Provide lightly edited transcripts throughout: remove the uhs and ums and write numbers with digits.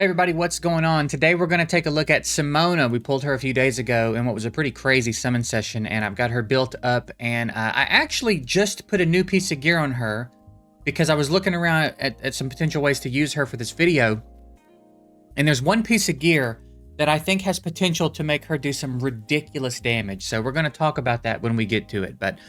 Hey everybody, what's going on? Today we're going to take a look at Simona. We pulled her a few days ago in what was a pretty crazy summon session, and I've got her built up, and I actually just put a new piece of gear on her because I was looking around at some potential ways to use her for this video, and there's one piece of gear that I think has potential to make her do some ridiculous damage, so we're going to talk about that when we get to it, but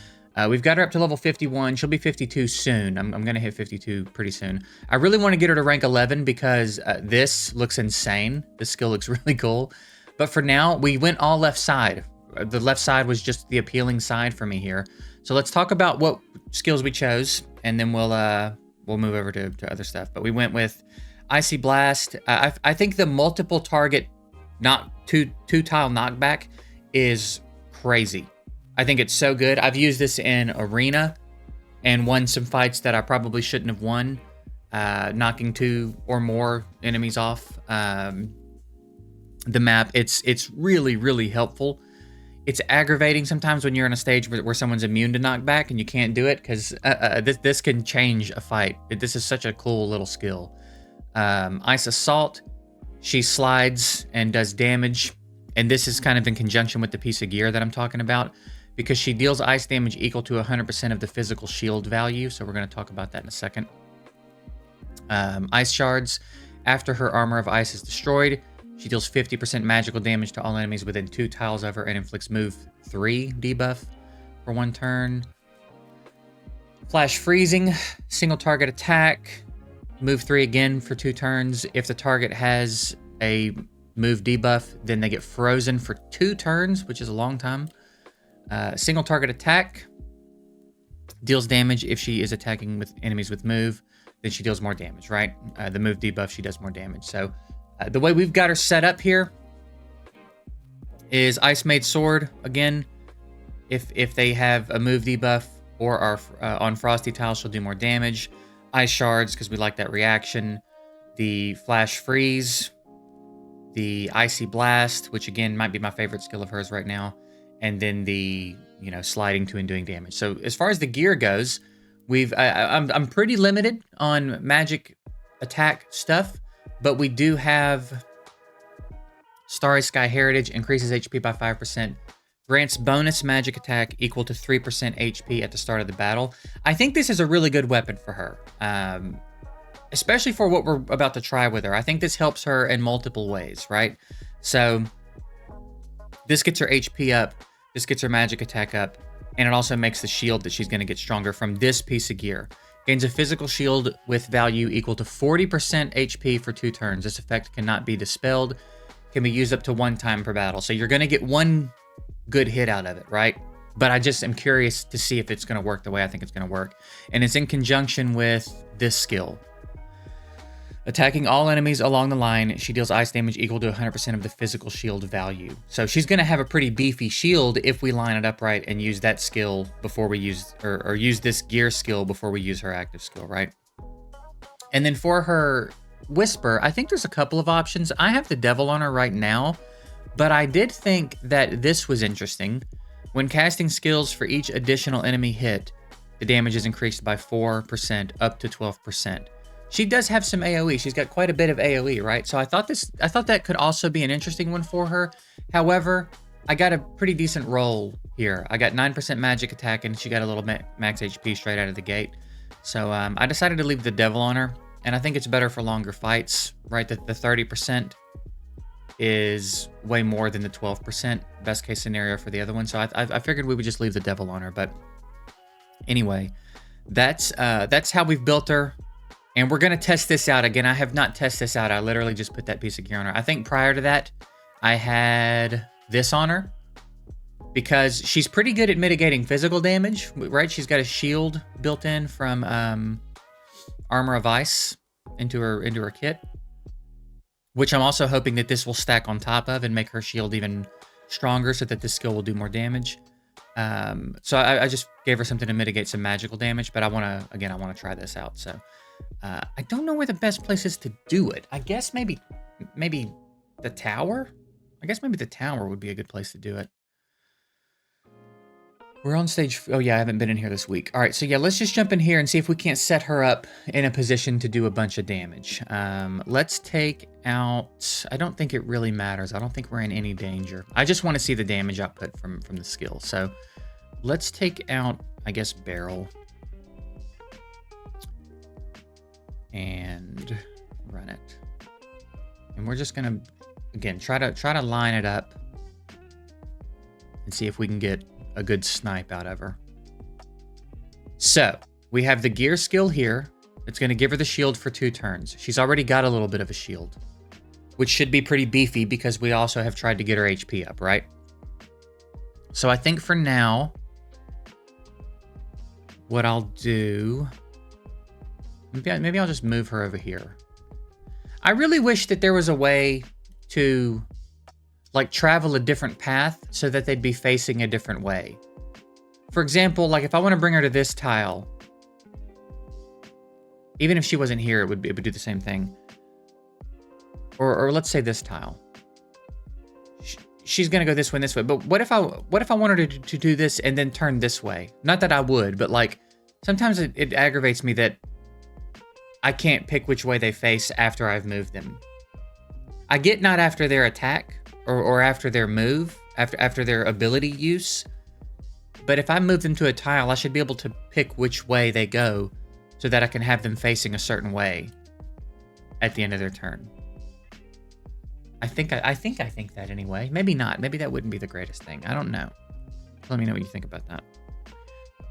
we've got her up to level 51. She'll be 52 soon. I'm going to hit 52 pretty soon. I really want to get her to rank 11 because this looks insane. This skill looks really cool. But for now, we went all left side. The left side was just the appealing side for me here. So let's talk about what skills we chose, and then we'll move over to other stuff. But we went with Icy Blast. I think the multiple target, not two tile knockback is crazy. I think it's so good. I've used this in Arena and won some fights that I probably shouldn't have won, knocking 2 or more enemies off the map. It's really, really helpful. It's aggravating sometimes when you're in a stage where someone's immune to knockback and you can't do it, because this can change a fight. This is such a cool little skill. Ice Assault, she slides and does damage, and this is kind of in conjunction with the piece of gear that I'm talking about, because she deals ice damage equal to 100% of the physical shield value, so we're going to talk about that in a second. Ice Shards, after her armor of ice is destroyed, she deals 50% magical damage to all enemies within 2 tiles of her and inflicts move 3 debuff for 1 turn. Flash Freezing, single target attack, move 3 again for 2 turns. If the target has a move debuff, then they get frozen for 2 turns, which is a long time. Single target attack, deals damage if she is attacking with enemies with move, then she deals more damage, right? The move debuff, she does more damage. So the way we've got her set up here is Ice Maid Sword. Again, if they have a move debuff or are on Frosty tiles, she'll do more damage. Ice Shards, because we like that reaction. The Flash Freeze, the Icy Blast, which again might be my favorite skill of hers right now, and then the sliding to and doing damage. So as far as the gear goes, I'm pretty limited on magic attack stuff, but we do have Starry Sky Heritage, increases HP by 5%, grants bonus magic attack equal to 3% HP at the start of the battle. I think this is a really good weapon for her, especially for what we're about to try with her. I think this helps her in multiple ways, right? So this gets her HP up, this gets her magic attack up, and it also makes the shield that she's going to get stronger from this piece of gear. Gains a physical shield with value equal to 40% HP for 2 turns. This effect cannot be dispelled, can be used up to 1 time per battle. So you're going to get 1 good hit out of it, right? But I just am curious to see if it's going to work the way I think it's going to work. And it's in conjunction with this skill. Attacking all enemies along the line, she deals ice damage equal to 100% of the physical shield value. So she's going to have a pretty beefy shield if we line it up right and use that skill before we use, or use this gear skill before we use her active skill, right? And then for her Whisper, I think there's a couple of options. I have the Devil on her right now, but I did think that this was interesting. When casting skills for each additional enemy hit, the damage is increased by 4% up to 12%. She does have some AoE. She's got quite a bit of AoE, right? So I thought that could also be an interesting one for her. However, I got a pretty decent roll here. I got 9% magic attack, and she got a little max HP straight out of the gate. So I decided to leave the Devil on her, and I think it's better for longer fights, right? The 30% is way more than the 12% best case scenario for the other one. So I figured we would just leave the Devil on her. But anyway, that's how we've built her. And we're going to test this out. Again, I have not tested this out. I literally just put that piece of gear on her. I think prior to that, I had this on her because she's pretty good at mitigating physical damage, right? She's got a shield built in from Armor of Ice into her kit, which I'm also hoping that this will stack on top of and make her shield even stronger so that this skill will do more damage. So I just gave her something to mitigate some magical damage, but I want to try this out. So I don't know where the best place is to do it. I guess maybe the tower? I guess maybe the tower would be a good place to do it. We're on stage. Oh, yeah, I haven't been in here this week. All right, so yeah, let's just jump in here and see if we can't set her up in a position to do a bunch of damage. Let's take out. I don't think it really matters. I don't think we're in any danger. I just want to see the damage output from the skill. So let's take out, I guess, Barrel. And run it. And we're just gonna, again, try to line it up and see if we can get a good snipe out of her. So we have the gear skill here. It's going to give her the shield for 2 turns. She's already got a little bit of a shield, which should be pretty beefy because we also have tried to get her HP up, right? So I think for now, what I'll do, maybe I'll just move her over here. I really wish that there was a way to like travel a different path so that they'd be facing a different way. For example, like if I want to bring her to this tile, even if she wasn't here, it would do the same thing. Or let's say this tile. She's gonna go this way and this way. But what if I wanted her to do this and then turn this way? Not that I would, but like sometimes it aggravates me that I can't pick which way they face after I've moved them. I get not after their attack or after their move, after their ability use. But if I move them to a tile, I should be able to pick which way they go so that I can have them facing a certain way at the end of their turn. I think that anyway. Maybe not. Maybe that wouldn't be the greatest thing. I don't know. Let me know what you think about that.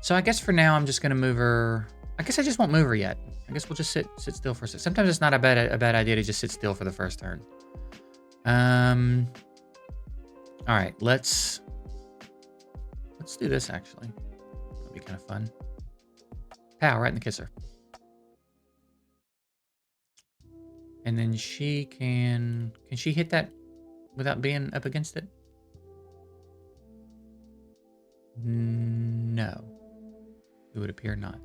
So I guess for now, I'm just going to move her. I guess I just won't move her yet. I guess we'll just sit still for a second. Sometimes it's not a bad idea to just sit still for the first turn. All right, let's do this actually. That'll be kind of fun. Pow, right in the kisser. And then she can she hit that without being up against it? No. It would appear not.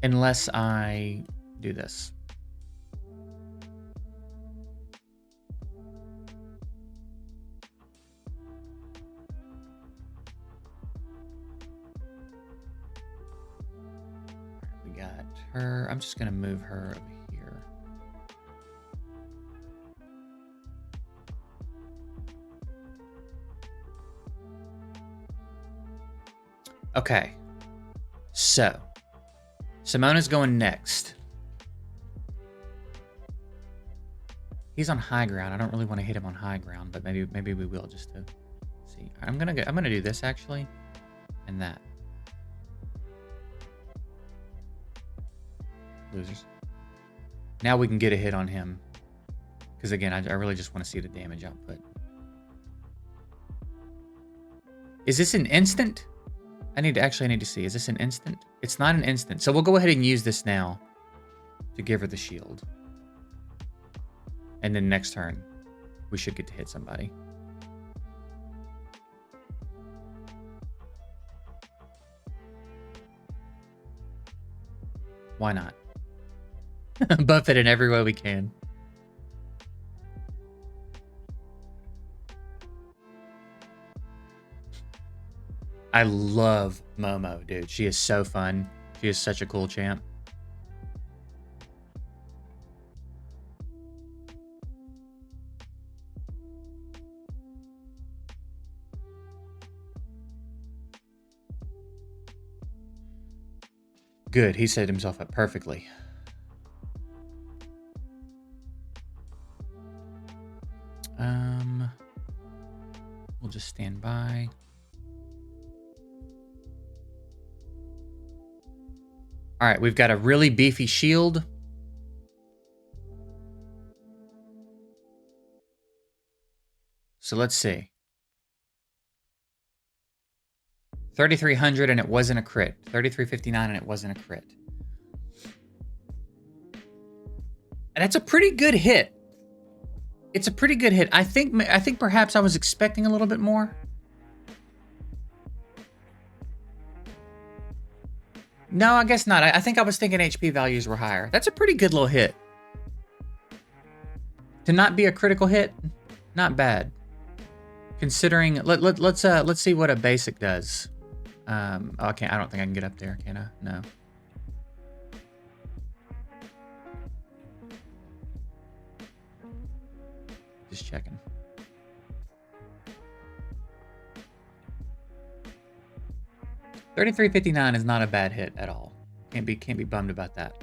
Unless I do this. We got her. I'm just going to move her over here. Okay. So, Simona's going next. He's on high ground. I don't really want to hit him on high ground, but maybe we will just to see. I'm gonna do this actually, and that. Losers. Now we can get a hit on him, because again, I really just want to see the damage output. Is this an instant? I need to see. Is this an instant? It's not an instant. So we'll go ahead and use this now to give her the shield. And then next turn, we should get to hit somebody. Why not? Buff it in every way we can. I love Momo, dude. She is so fun. She is such a cool champ. Good, he set himself up perfectly. We'll just stand by. All right, we've got a really beefy shield. So let's see. 3,300 and it wasn't a crit. 3,359 and it wasn't a crit. And that's a pretty good hit. It's a pretty good hit. I think perhaps I was expecting a little bit more. No, I guess not. I think I was thinking HP values were higher. That's a pretty good little hit. To not be a critical hit, not bad. Considering, let's see what a basic does. Oh, I can't. I don't think I can get up there. Can I? No. Just checking. $33.59 is not a bad hit at all. Can't be bummed about that.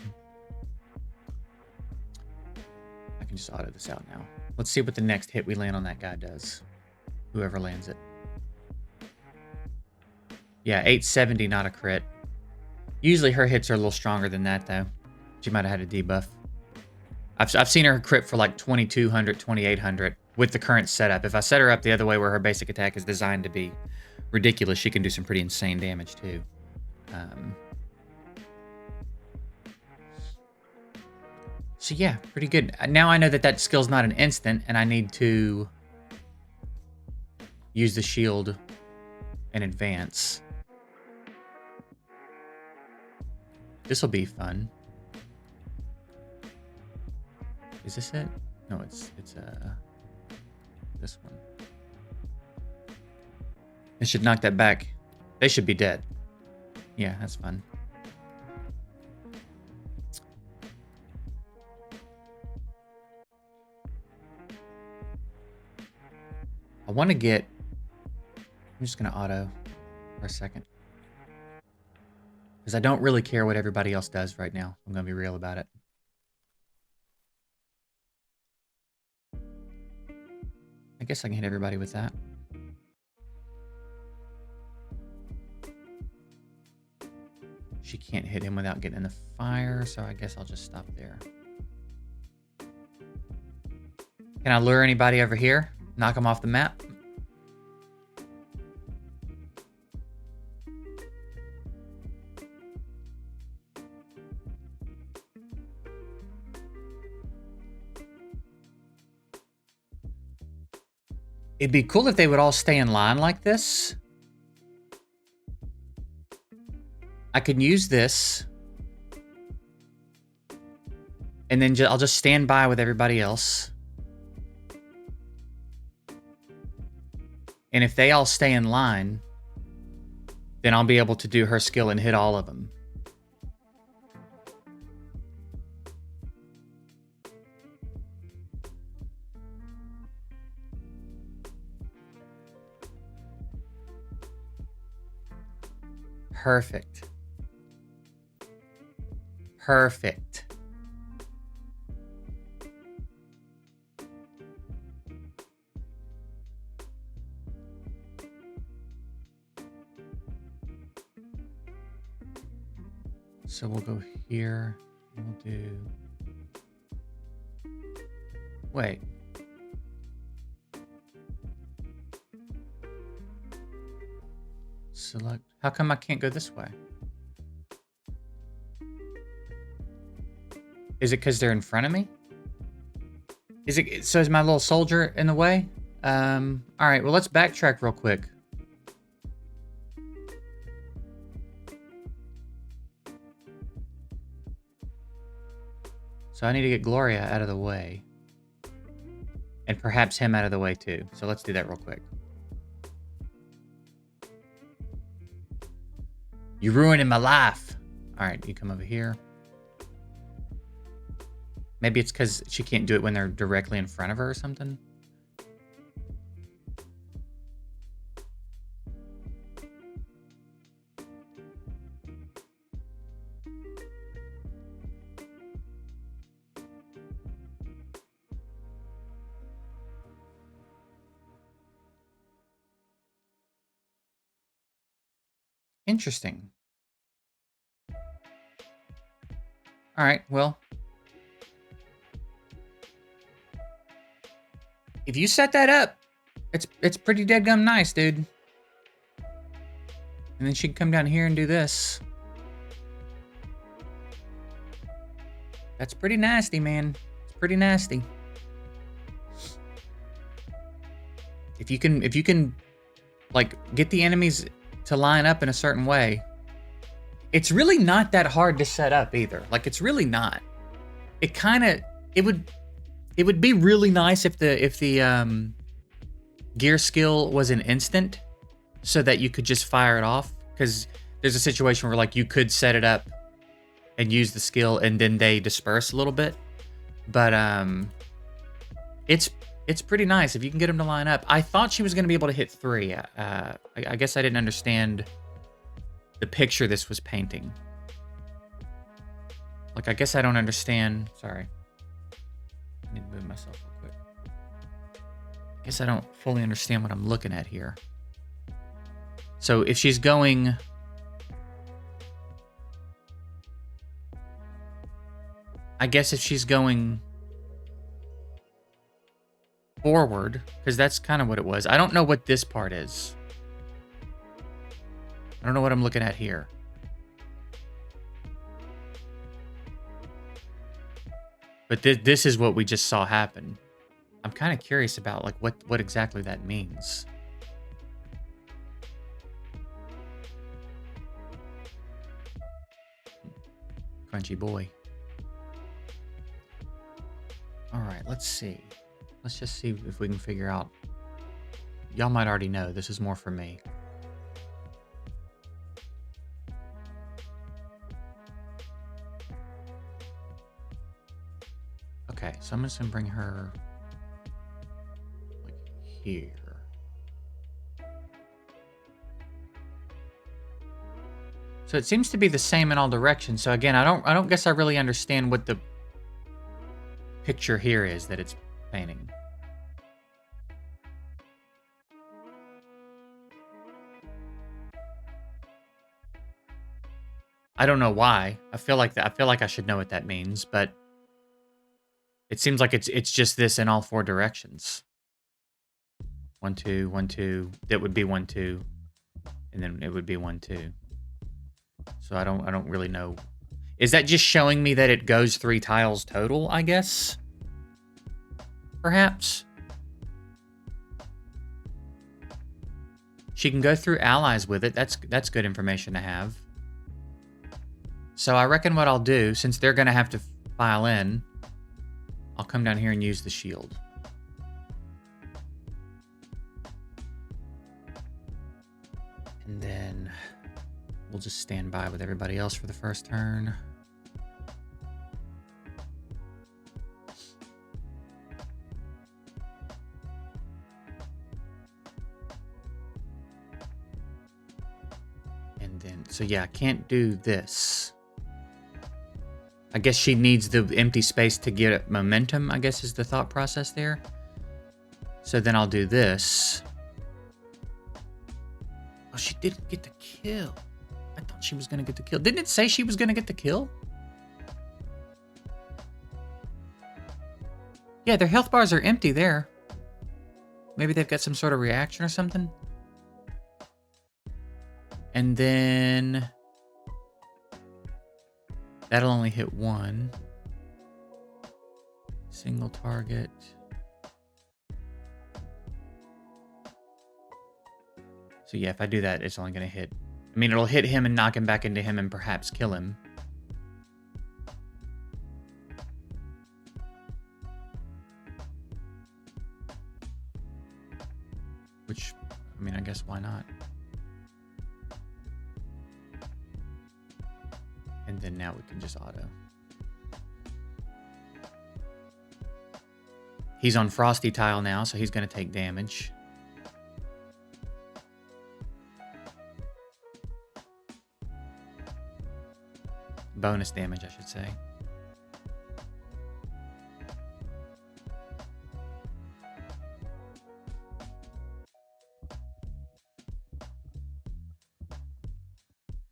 I can just auto this out now. Let's see what the next hit we land on that guy does. Whoever lands it. Yeah, 870, not a crit. Usually her hits are a little stronger than that, though. She might have had a debuff. I've seen her crit for like 2200, 2800 with the current setup. If I set her up the other way where her basic attack is designed to be ridiculous, she can do some pretty insane damage, too. So yeah, pretty good. Now I know that that skill's not an instant, and I need to use the shield in advance. This will be fun. Is this it? No, it's this one. It should knock that back. They should be dead. Yeah, that's fun. I want to get... I'm just going to auto for a second. Because I don't really care what everybody else does right now. I'm going to be real about it. I guess I can hit everybody with that. She can't hit him without getting in the fire, so I guess I'll just stop there. Can I lure anybody over here? Knock them off the map? It'd be cool if they would all stay in line like this. I can use this. And then I'll just stand by with everybody else. And if they all stay in line, then I'll be able to do her skill and hit all of them. Perfect. Perfect. So we'll go here. We'll do... Wait. Select. How come I can't go this way? Is it because they're in front of me? Is it so? Is my little soldier in the way? All right. Well, let's backtrack real quick. So I need to get Gloria out of the way, and perhaps him out of the way too. So let's do that real quick. You're ruining my life. All right, you come over here. Maybe it's because she can't do it when they're directly in front of her or something. Interesting. All right, well. If you set that up, it's pretty deadgum nice, dude. And then she can come down here and do this. That's pretty nasty, man. It's pretty nasty. If you can like get the enemies to line up in a certain way, it's really not that hard to set up either. Like, it's really not. It would be really nice if the gear skill was an instant so that you could just fire it off. Because there's a situation where like you could set it up and use the skill and then they disperse a little bit. But it's pretty nice if you can get them to line up. I thought she was going to be able to hit 3. I guess I didn't understand the picture this was painting. Like, I guess I don't understand. Sorry. I need to move myself real quick. I guess I don't fully understand what I'm looking at here. So if she's going... I guess if she's going forward, because that's kind of what it was. I don't know what this part is. I don't know what I'm looking at here. But this is what we just saw happen. I'm kind of curious about like what exactly that means. Crunchy boy. All right, let's see. Let's just see if we can figure out. Y'all might already know. This is more for me. Okay, so I'm just gonna bring her like here. So it seems to be the same in all directions. So again, I don't guess I really understand what the picture here is that it's painting. I don't know why. I feel like I should know what that means, but it seems like it's just this in all 4 directions. 1 2 1 2. That would be 1 2, and then it would be 1 2. So I don't really know. Is that just showing me that it goes 3 tiles total? I guess. Perhaps. She can go through allies with it. That's good information to have. So I reckon what I'll do, since they're gonna have to file in, I'll come down here and use the shield. And then we'll just stand by with everybody else for the first turn. And then, so yeah, I can't do this. I guess she needs the empty space to get momentum, I guess is the thought process there. So then I'll do this. Oh, she didn't get the kill. I thought she was going to get the kill. Didn't it say she was going to get the kill? Yeah, their health bars are empty there. Maybe they've got some sort of reaction or something. And then... that'll only hit 1. Single target. So yeah, if I do that, it's only going to hit... I mean, it'll hit him and knock him back into him and perhaps kill him. Which, I mean, I guess why not? And then now we can just auto. He's on Frosty tile now, so he's going to take damage. Bonus damage, I should say.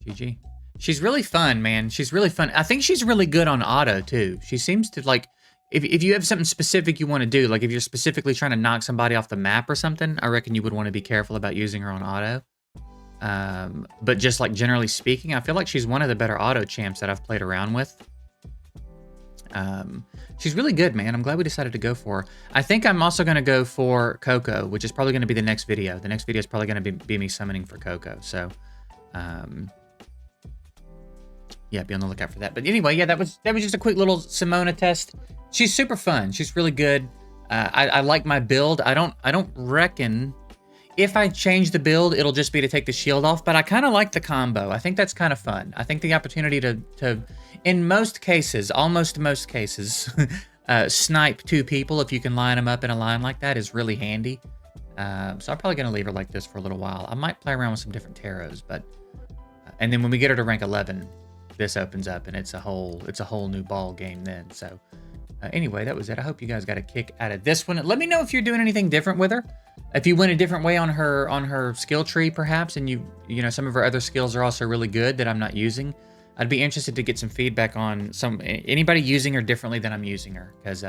GG. She's really fun, man. She's really fun. I think she's really good on auto, too. She seems to, like, if you have something specific you want to do, like if you're specifically trying to knock somebody off the map or something, I reckon you would want to be careful about using her on auto. But just, like, generally speaking, I feel like she's one of the better auto champs that I've played around with. She's really good, man. I'm glad we decided to go for her. I think I'm also going to go for Coco, which is probably going to be the next video. The next video is probably going to be me summoning for Coco. So, yeah, be on the lookout for that. But anyway, yeah, that was just a quick little Simona test. She's super fun. She's really good. I like my build. I don't reckon if I change the build, it'll just be to take the shield off, but I kind of like the combo. I think that's kind of fun. I think the opportunity to in most cases, almost most cases, snipe 2 people if you can line them up in a line like that is really handy. So I'm probably going to leave her like this for a little while. I might play around with some different tarots, but... and then when we get her to rank 11, this opens up, and it's a whole new ball game then. So anyway, that was it. I hope you guys got a kick out of this one. Let me know if you're doing anything different with her. If you went a different way on her skill tree, perhaps, and you know some of her other skills are also really good that I'm not using. I'd be interested to get some feedback on anybody using her differently than I'm using her, because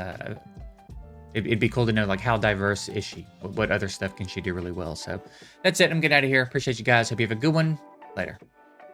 it'd be cool to know like how diverse is she? What other stuff can she do really well? So that's it. I'm getting out of here. Appreciate you guys. Hope you have a good one. Later.